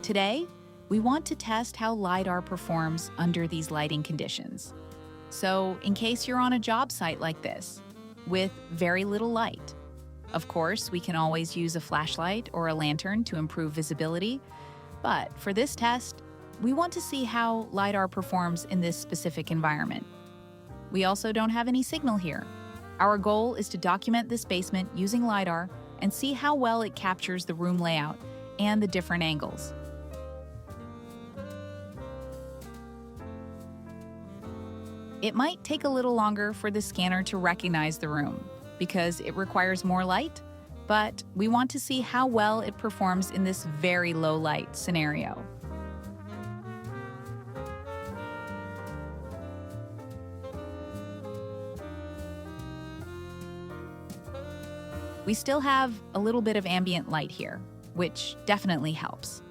Today, we want to test how LiDAR performs under these lighting conditions. So, in case you're on a job site like this, with very little light. Of course, we can always use a flashlight or a lantern to improve visibility, but for this test, we want to see how LiDAR performs in this specific environment. We also don't have any signal here. Our goal is to document this basement using LiDAR and see how well it captures the room layout and the different angles. It might take a little longer for the scanner to recognize the room because it requires more light, but we want to see how well it performs in this very low light scenario. We still have a little bit of ambient light here, which definitely helps.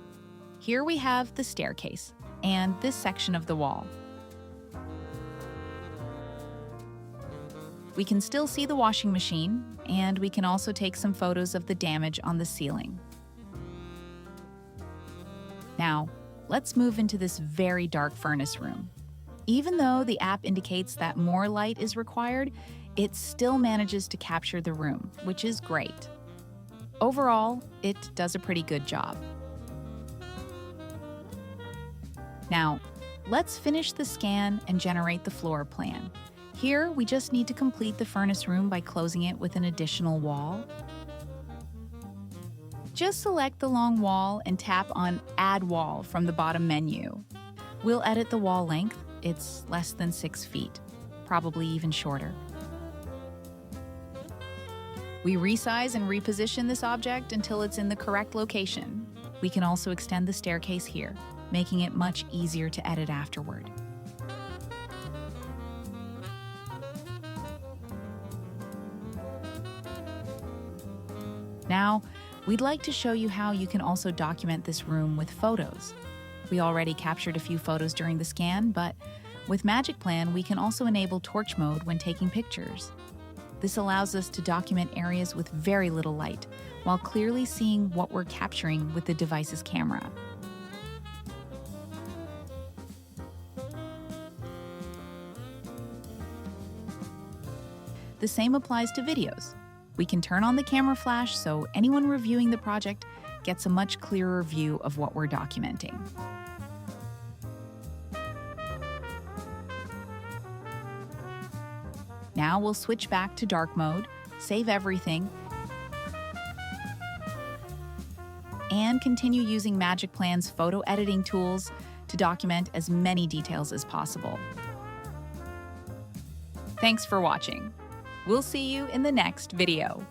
Here we have the staircase and this section of the wall. We can still see the washing machine, and we can also take some photos of the damage on the ceiling. Now, let's move into this very dark furnace room. Even though the app indicates that more light is required, it still manages to capture the room, which is great. Overall, it does a pretty good job. Now, let's finish the scan and generate the floor plan. Here, we just need to complete the furnace room by closing it with an additional wall. Just select the long wall and tap on Add Wall from the bottom menu. We'll edit the wall length. It's less than 6 feet, probably even shorter. We resize and reposition this object until it's in the correct location. We can also extend the staircase here, making it much easier to edit afterward. Now, we'd like to show you how you can also document this room with photos. We already captured a few photos during the scan, but with magicplan, we can also enable torch mode when taking pictures. This allows us to document areas with very little light, while clearly seeing what we're capturing with the device's camera. The same applies to videos. We can turn on the camera flash so anyone reviewing the project gets a much clearer view of what we're documenting. Now we'll switch back to dark mode, save everything, and continue using magicplan's photo editing tools to document as many details as possible. Thanks for watching. We'll see you in the next video.